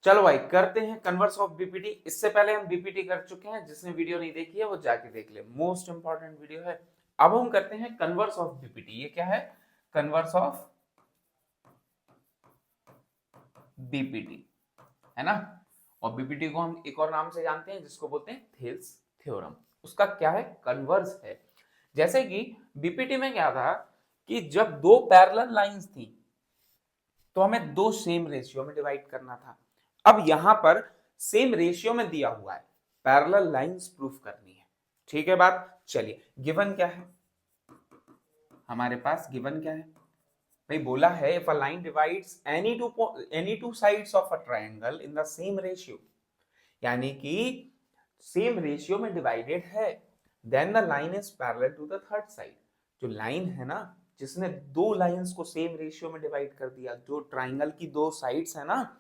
चलो भाई करते हैं कन्वर्स ऑफ बीपीटी। इससे पहले हम बीपीटी कर चुके हैं, जिसने वीडियो नहीं देखी है वो जाके देख ले, मोस्ट इंपॉर्टेंट वीडियो है। अब हम करते हैं कन्वर्स ऑफ बीपीटी। ये क्या है? कन्वर्स ऑफ बीपीटी, है ना। और बीपीटी को हम एक और नाम से जानते हैं जिसको बोलते हैं थेल्स थ्योरम। उसका क्या है? कन्वर्स है। जैसे कि बीपीटी में क्या था कि जब दो पैरेलल लाइंस थी तो हमें दो सेम रेशियो में डिवाइड करना था। अब यहां पर सेम रेशियो में दिया हुआ है, पैरेलल लाइंस प्रूफ करनी है। ठीक है बात। चलिए गिवन क्या है हमारे पास? गिवन क्या है भाई? बोला है if a line divides any two sides of a triangle in the same ratio, यानी कि सेम रेशियो में डिवाइडेड है, then the line is parallel to the third side. जो लाइन है ना, जिसने दो लाइंस को सेम रेशियो में डिवाइड कर दिया, जो ट्राइंगल की दो साइड्स है ना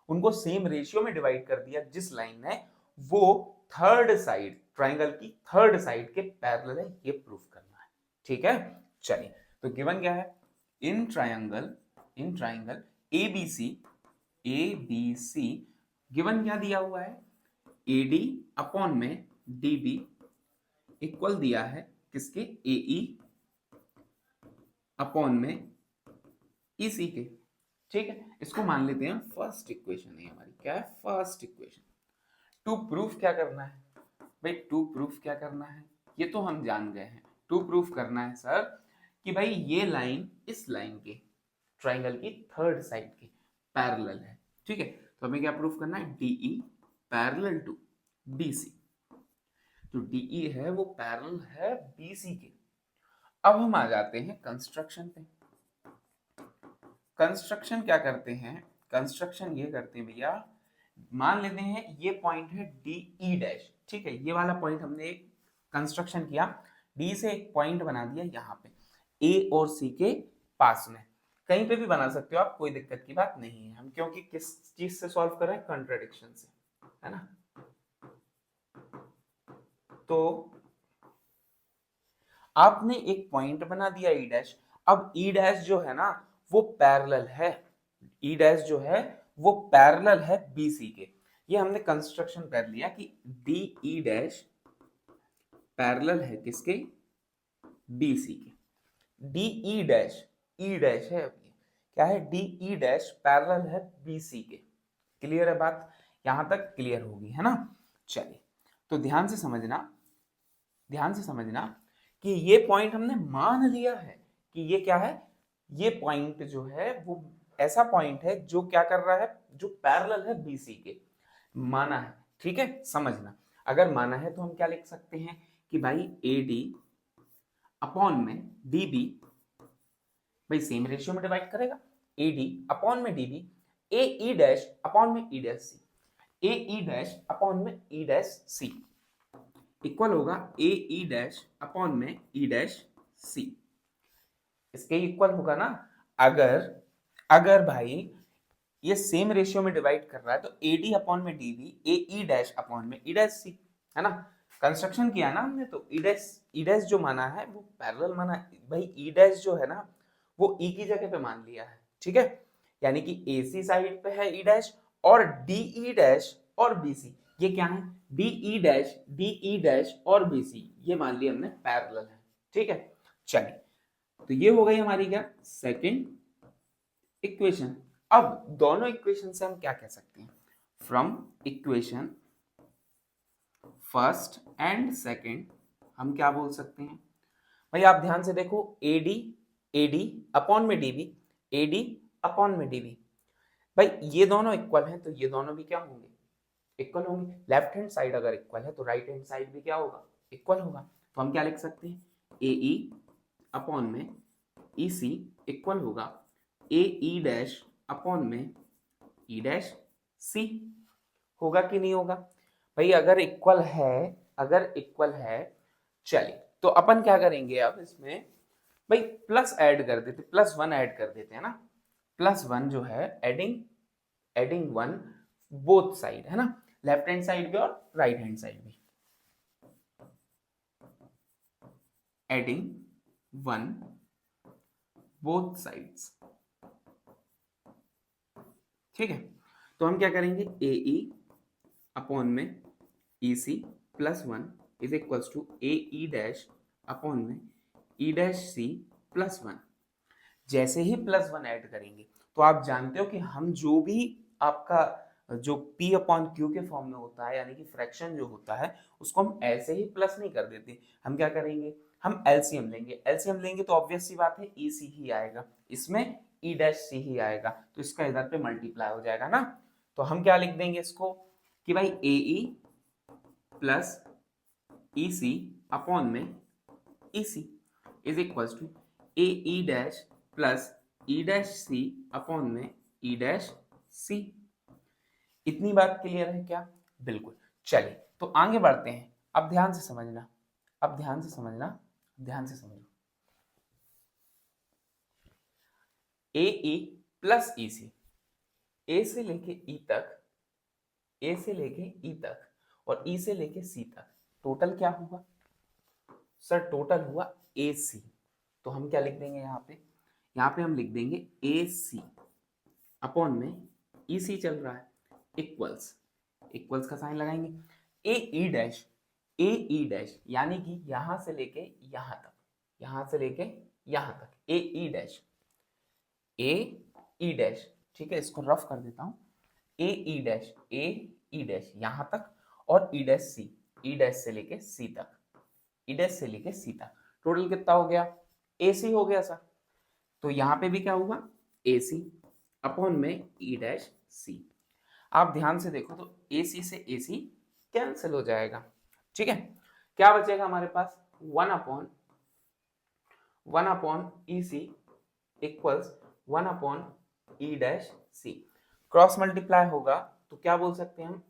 उनको सेम रेशियो में डिवाइड कर दिया जिस लाइन ने, वो थर्ड साइड, ट्राइंगल की थर्ड साइड के पैरेलल है, ये प्रूफ करना है। ठीक है। चलिए तो गिवन क्या है? In triangle ABC, ABC given क्या दिया हुआ है? एडी अपॉन में डीबी इक्वल दिया है किसके? एई अपॉन में ईसी के। ठीक है, इसको मान लेते हैं फर्स्ट इक्वेशन है हमारी। क्या है? First equation. टू प्रूफ क्या करना है भाई? टू प्रूफ क्या करना है ये तो हम जान गए हैं। टू प्रूफ करना है सर कि भाई ये लाइन इस लाइन के, ट्राइंगल की थर्ड साइड के पैरेलल है। ठीक है, तो हमें क्या प्रूफ करना है? D E parallel to B C. जो डीई है वो पैरेलल है बीसी के। अब हम आ जाते हैं कंस्ट्रक्शन पे। कंस्ट्रक्शन क्या करते हैं? कंस्ट्रक्शन ये करते हैं भैया, मान लेते हैं ये पॉइंट है डी ई डैश। ठीक है, ये वाला पॉइंट हमने एक कंस्ट्रक्शन किया, डी से एक पॉइंट बना दिया यहाँ पे ए और सी के पास में। कहीं पे भी बना सकते हो आप, कोई दिक्कत की बात नहीं है। हम क्योंकि किस चीज से सॉल्व कर रहे हैं? कंट्राडिक्शन से, है ना। तो आपने एक पॉइंट बना दिया ई डैश। अब ई डैश जो है ना वो पैरेलल है, ई डैश जो है वो पैरेलल है बीसी के। ये हमने कंस्ट्रक्शन कर लिया कि डी ई डैश पैरेलल है किसके? बीसी के। डी ई डैश, ई डैश है अभी, क्या है? डी ई डैश पैरेलल है बीसी के। क्लियर है बात? यहां तक क्लियर होगी, है ना। चलिए तो ध्यान से समझना कि ये पॉइंट हमने मान लिया है कि ये क्या है? ये पॉइंट जो है वो ऐसा पॉइंट है जो क्या कर रहा है? जो पैरेलल है बीसी के। माना है, ठीक है। समझना, अगर माना है तो हम क्या लिख सकते हैं कि भाई ए डी अपॉन में डी बी, भाई सेम रेशियो में डिवाइड करेगा, ए डी अपॉन में डी बी, ए ई डैश अपॉन में ई डैश सी, ए ई डैश अपॉन में ई डैश सी इक्वल होगा ए ई डैश अपॉन में ई डैश सी। इसके इक्वल होगा ना। अगर अगर भाई ये सेम रेशियो में डिवाइड कर रहा है तो ए डी अपॉन में डी बी, ए ई डैश अपॉन में ई डैश सी, है ना। कंस्ट्रक्शन किया ना हमने, तो ई डैश जो माना है वो पैरेलल माना है भाई। ई डैश जो है ना वो ई की जगह पे मान लिया है, ठीक है। यानी कि ए सी साइड पे है ई डैश, और डी ई डैश और बी सी ये क्या है? डी ई डैश और बी सी ये मान लिया हमने पैरेलल है, ठीक है। चलिए तो ये हो गई हमारी क्या? Second equation. अब दोनों इक्वेशन से हम क्या कह सकते हैं? From equation first and second हम क्या बोल सकते हैं भाई? आप ध्यान से देखो, एडी अपॉन में डीबी, एडी अपॉन में डीबी, भाई ये दोनों इक्वल हैं तो ये दोनों भी क्या होंगे? इक्वल होंगे। लेफ्ट हैंड साइड अगर इक्वल है तो राइट हैंड साइड भी क्या होगा? इक्वल होगा। तो हम क्या लिख सकते हैं? ए ई अपॉन में ई सी इक्वल होगा ए ई डैश अपॉन में ई डैश सी। होगा कि नहीं होगा भाई? अगर इक्वल है, अगर इक्वल है, चलिए तो अपन क्या करेंगे अब इसमें भाई? प्लस ऐड कर देते, प्लस वन ऐड कर देते हैं ना। प्लस वन जो है adding adding one both side, है ना, लेफ्ट हैंड साइड भी और राइट हैंड साइड भी। एडिंग वन बोथ साइड्स, ठीक है। तो हम क्या करेंगे, ए ई अपॉन में E C plus one is equals to A E dash upon में E dash C plus one. जैसे ही प्लस वन ऐड करेंगे तो आप जानते हो कि हम जो भी आपका जो P अपॉन क्यू के फॉर्म में होता है, यानी कि फ्रैक्शन जो होता है, उसको हम ऐसे ही प्लस नहीं कर देते। हम क्या करेंगे, हम एलसीएम लेंगे। एलसीएम लेंगे तो ऑब्वियस सी बात है ई सी ही आएगा, इसमें ई डैश सी ही आएगा, तो इसका इधर पे मल्टीप्लाई हो जाएगा ना। तो हम क्या लिख देंगे इसको कि भाई ए ई प्लस ई सी अपॉन में E C is equal to A E dash plus E dash C upon में ई डैश सी। इतनी बात क्लियर है क्या? बिल्कुल। चलिए तो आगे बढ़ते हैं। अब ध्यान से समझना, अब ध्यान से समझना, ध्यान से समझना। ए ई प्लस ई सी, ए से लेके ई तक, ए से लेके ई तक और ई से लेके सी तक टोटल क्या हुआ सर? टोटल हुआ ए सी। तो हम क्या लिख देंगे यहाँ पे, यहाँ पे हम लिख देंगे ए सी अपॉन में ई सी चल रहा है इक्वल्स, इक्वल्स का साइन लगाएंगे ए ई डैश, ए ई डैश यानी कि यहां से लेके यहां तक, यहां से लेके यहां तक ए ई डैश, ए ई डैश, ठीक है इसको रफ कर देता हूं, ए ई डैश, ए ई डैश यहां तक और ई डैश सी, ई डैश से लेके सी तक, ई डैश से लेके सी तक टोटल कितना हो गया? ए सी हो गया सर। तो यहां पे भी क्या हुआ? ए सी अपॉन में ई डैश सी। आप ध्यान से देखो तो ए सी से ए सी कैंसिल हो जाएगा, ठीक है। क्या बचेगा हमारे पास? One upon E C equals one upon E dash C. Cross multiply होगा तो क्या बोल सकते हैं हम?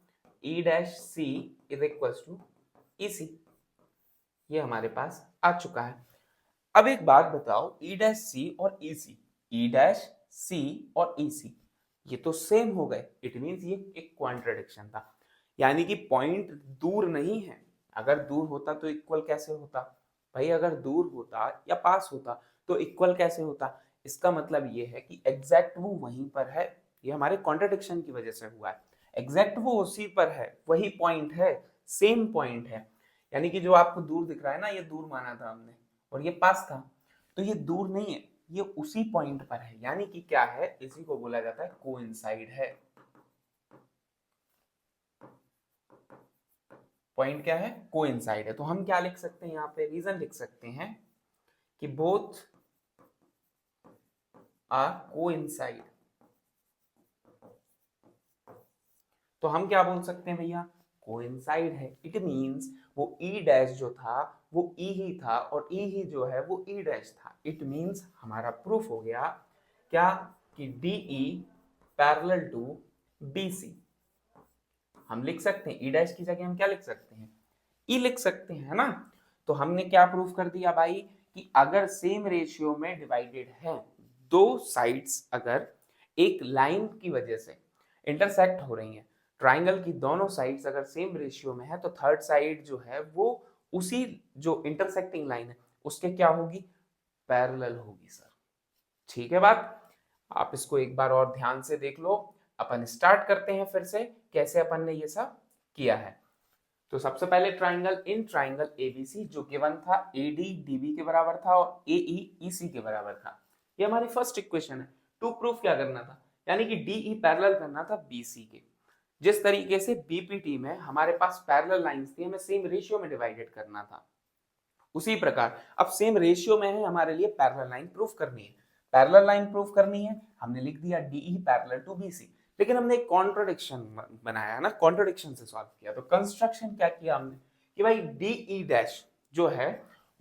E dash C is equals to E C. ये हमारे पास आ चुका है। अब एक बात बताओ, ई डैश सी और ई सी, ई डैश सी और ई सी ये तो सेम हो गए, इट मींस ये एक कॉन्ट्रडिक्शन था, यानी कि पॉइंट दूर नहीं है। अगर दूर होता तो इक्वल कैसे होता भाई? अगर दूर होता या पास होता तो इक्वल कैसे होता? इसका मतलब ये है कि एग्जैक्ट वो वहीं पर है, ये हमारे कॉन्ट्रडिक्शन की वजह से हुआ है। एग्जैक्ट वो उसी पर है, वही पॉइंट है, सेम पॉइंट है। यानी कि जो आपको दूर दिख रहा है ना, ये दूर माना था हमने और ये पास था, तो ये दूर नहीं है, ये उसी पॉइंट पर है। यानी कि क्या है, इसी को बोला जाता है कोइंसाइड है। पॉइंट क्या है? कोइंसाइड है। तो हम क्या लिख सकते हैं यहाँ पे? रीजन लिख सकते हैं कि बोथ आर कोइंसाइड। तो हम क्या बोल सकते हैं भैया? कोइंसाइड है। इट मींस वो ई डैश जो था वो ई ही था और ई ही जो है वो ई डैश था। इट मींस हमारा प्रूफ हो गया क्या कि D E parallel to B C. हम लिख सकते हैं ई डैश की जगह हम क्या लिख सकते हैं? ई लिख सकते हैं, है ना। तो हमने क्या प्रूफ कर दिया भाई कि अगर सेम रेशियो में डिवाइडेड है, दो साइड्स अगर एक लाइन की वजह से इंटरसेक्ट हो रही हैं, ट्राइंगल की दोनों साइड्स अगर सेम रेशियो में है, तो थर्ड साइड जो है वो उसी जो इंटरसेक्टिंग लाइन है उसके क्या होगी? पैरेलल होगी सर। ठीक है बात। आप इसको एक बार और ध्यान से देख लो। अपन स्टार्ट करते हैं फिर से, कैसे अपन ने ये सब किया है। तो सबसे पहले ट्राइंगल, इन ट्राइंगल एबीसी जो गिवन था एडी डीबी के बराबर था और एई ईसी के बराबर था, ये हमारी फर्स्ट इक्वेशन है। टू प्रूफ क्या करना था? यानी कि डीई पैरेलल करना था बीसी के। जिस तरीके से बीपीटी में हमारे पास पैरेलल लाइंस थी, हमें सेम रेशियो में डिवाइडेड करना था, उसी प्रकार अब सेम रेशियो में है, हमारे लिए पैरेलल लाइन प्रूफ करनी है। पैरेलल लाइन प्रूफ करनी है, हमने लिख दिया डीई पैरेलल टू बीसी, लेकिन हमने एक कॉन्ट्रडिक्शन बनाया ना, कॉन्ट्रडिक्शन से सॉल्व किया। तो कंस्ट्रक्शन क्या किया हमने कि भाई डीई डैश जो है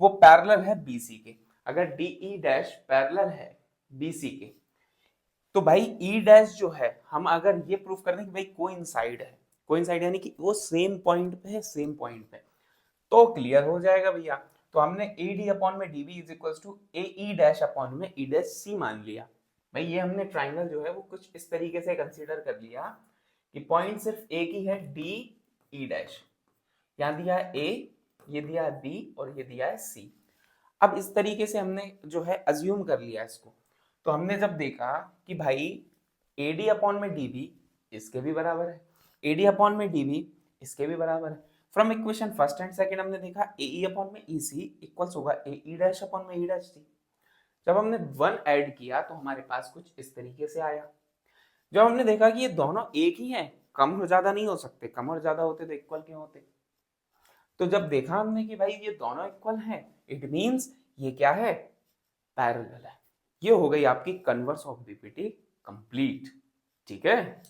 वो पैरेलल है बीसी के। अगर डीई डैश पैरेलल है बीसी के तो भाई ई डैश जो है, हम अगर ये प्रूफ कर दें कि भाई कोइंसाइड है, कोइंसाइड यानी कि वो सेम पॉइंट पे है, सेम पॉइंट पे, तो क्लियर हो जाएगा भैया। तो हमने ए डी अपॉन में D B is equal to A E dash upon में ई डैश सी मान लिया। भाई ये हमने ट्राइंगल जो है वो कुछ इस तरीके से कंसीडर कर लिया कि पॉइंट सिर्फ एक ही है, डी ई डैश, यहाँ दिया है ए, ये दिया है बी और ये दिया है सी। अब इस तरीके से हमने जो है अज्यूम कर लिया इसको। तो हमने जब देखा कि भाई ए डी अपॉन में डी बी इसके भी बराबर है, AD अपॉन में DB इसके भी बराबर है। From equation first and second हमने देखा AE अपॉन में EC इक्वल्स होगा AE डैश अपॉन में E डैश टी। जब हमने 1 ऐड किया तो हमारे पास कुछ इस तरीके से आया। जब हमने देखा कि ये दोनों एक ही हैं, कम और ज्यादा नहीं हो सकते, कम और ज्यादा होते तो इक्वल क्यों होते। तो जब देखा हमने कि भाई ये दोनों इक्वल हैं, इट मींस ये क्या है, पैरेलल है। ये हो गई आपकी कन्वर्स ऑफ बीपीटी कंप्लीट। ठीक है।